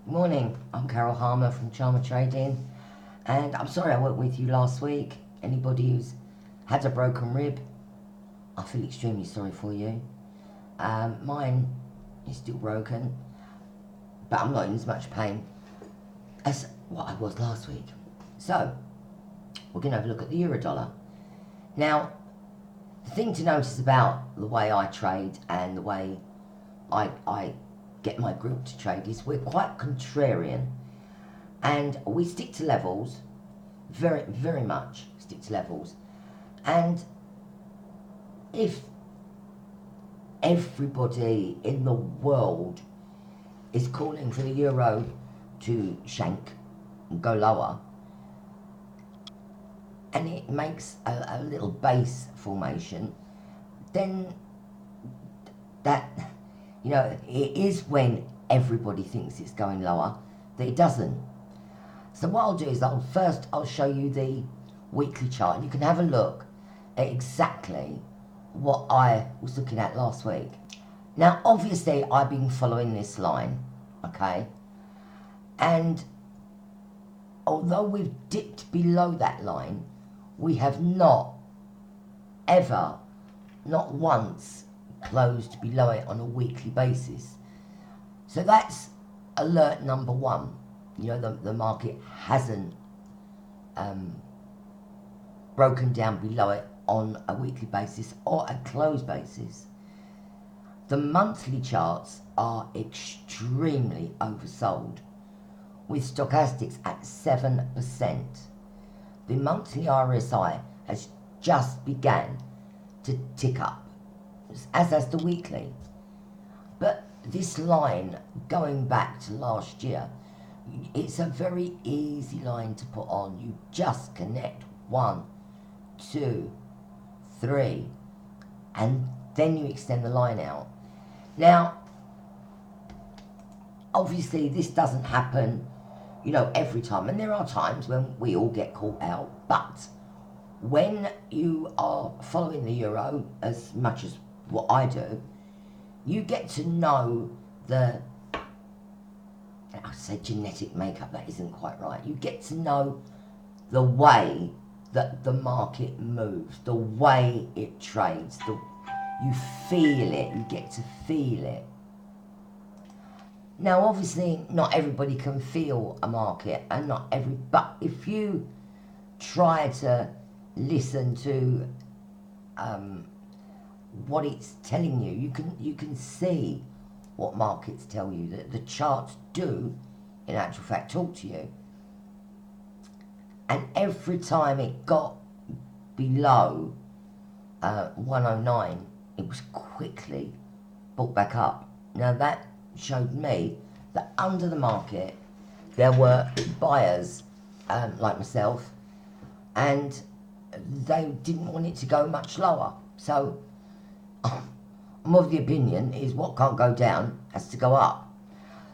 Morning, I'm Carol Harmer from Charmer Trading, and I'm sorry I weren't with you last week. Anybody who's had a broken rib, I feel extremely sorry for you. Mine is still broken, but I'm not in as much pain as what I was last week. So, we're going to have a look at the Eurodollar. Now, the thing to notice about the way I trade and the way I get my group to trade is we're quite contrarian, and we stick to levels, very much stick to levels. And if everybody in the world is calling for the euro to shank and go lower, and it makes a little base formation, then that, it is when everybody thinks it's going lower that it doesn't. So what I'll do is I'll show you the weekly chart, and you can have a look at exactly what I was looking at last week. Now, obviously, I've been following this line, okay? And although we've dipped below that line, we have not ever, not once, closed below it on a weekly basis. So that's alert number one. The market hasn't broken down below it on a weekly basis or a close basis. The monthly charts are extremely oversold, with stochastics at 7%. The monthly RSI has just began to tick up, as has the weekly. But this line, going back to last year, it's a very easy line to put on. You just connect 1, 2, 3, and then you extend the line out. Now, obviously this doesn't happen, every time, and there are times when we all get caught out, but when you are following the euro as much as what I do, you get to know I say genetic makeup, that isn't quite right. You get to know the way that the market moves, the way it trades, you feel it, you get to feel it. Now, obviously, not everybody can feel a market, and but if you try to listen to what it's telling you, you can see what markets tell you, that the charts do, in actual fact, talk to you. And every time it got below 109, it was quickly brought back up. Now that showed me that under the market there were buyers like myself, and they didn't want it to go much lower. So I'm of the opinion is what can't go down has to go up.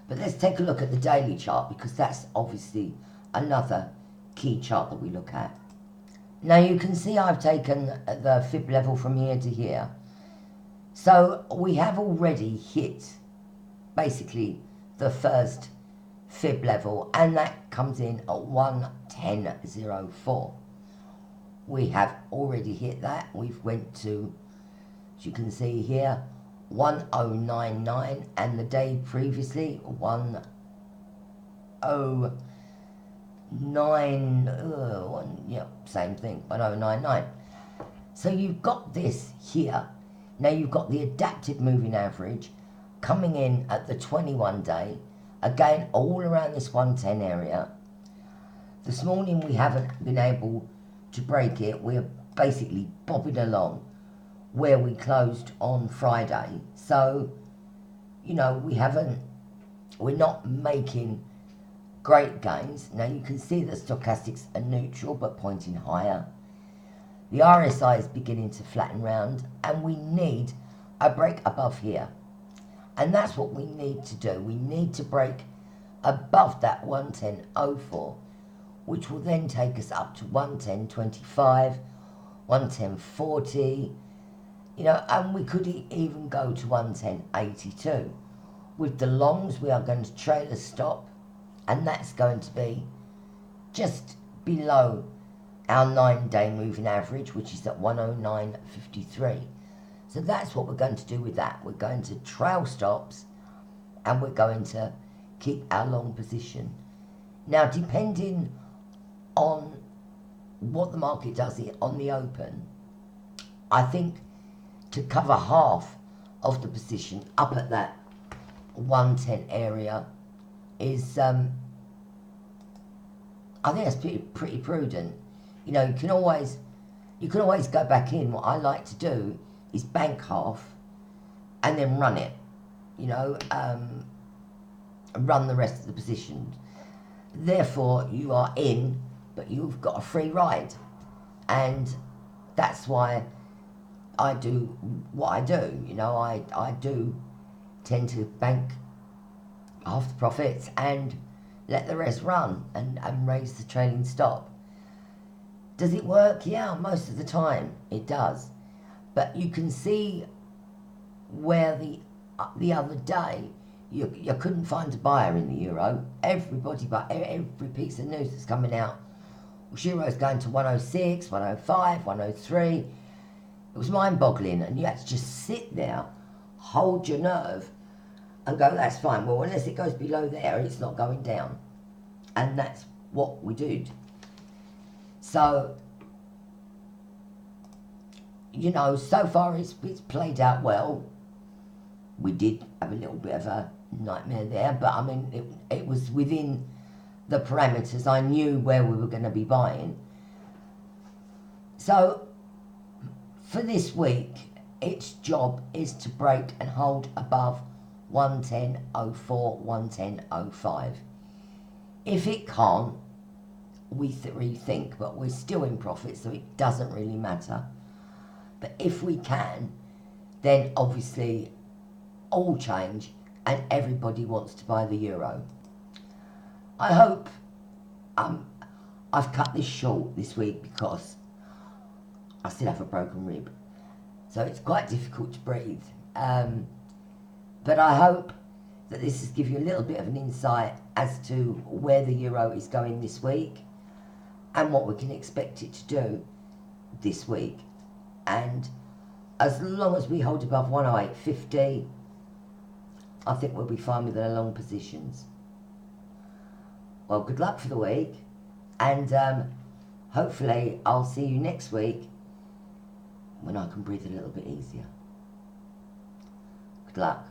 But let's take a look at the daily chart, because that's obviously another key chart that we look at. Now you can see I've taken the fib level from here to here. So we have already hit basically the first fib level, and that comes in at 110.04. We have already hit that. We've went to, as you can see here, 1099, and the day previously 1009, same thing, 1099. So you've got this here. Now you've got the adapted moving average coming in at the 21 day, again all around this 110 area. This morning we haven't been able to break it. We're basically bobbing along where we closed on Friday. So, we're not making great gains. Now you can see that stochastics are neutral but pointing higher. The RSI is beginning to flatten round, and we need a break above here. And that's what we need to do. We need to break above that 110.04, which will then take us up to 110.25, 110.40, and we could even go to 110.82. With the longs, we are going to trail a stop and that's going to be just below our 9-day moving average, which is at 109.53. So that's what we're going to do with that. We're going to trail stops, and we're going to keep our long position. Now, depending on what the market does on the open, I think to cover half of the position up at that 110 area is, I think that's pretty prudent. You know, you can always go back in. What I like to do is bank half and then run it. You know, run the rest of the position. Therefore, you are in, but you've got a free ride, and that's why I do what I do. You know, I do tend to bank half the profits and let the rest run and raise the trailing stop. Does it work? Yeah, most of the time it does. But you can see where the other day you couldn't find a buyer in the euro. Everybody, but every piece of news that's coming out, Euro's going to 106, 105, 103. It was mind-boggling, and you had to just sit there, hold your nerve, and go, that's fine. Well, unless it goes below there, it's not going down. And that's what we did. So, you know, so far it's played out well. We did have a little bit of a nightmare there, but I mean, it was within the parameters. I knew where we were going to be buying. So, for this week, its job is to break and hold above 110.04, 110.05. If it can't, we rethink, but we're still in profit, so it doesn't really matter. But if we can, then obviously all change, and everybody wants to buy the euro. I hope I've cut this short this week because I still have a broken rib, so it's quite difficult to breathe. But I hope that this has given you a little bit of an insight as to where the euro is going this week and what we can expect it to do this week. And as long as we hold above 108.50, I think we'll be fine with our long positions. Well, good luck for the week, and hopefully I'll see you next week when I can breathe a little bit easier. Good luck.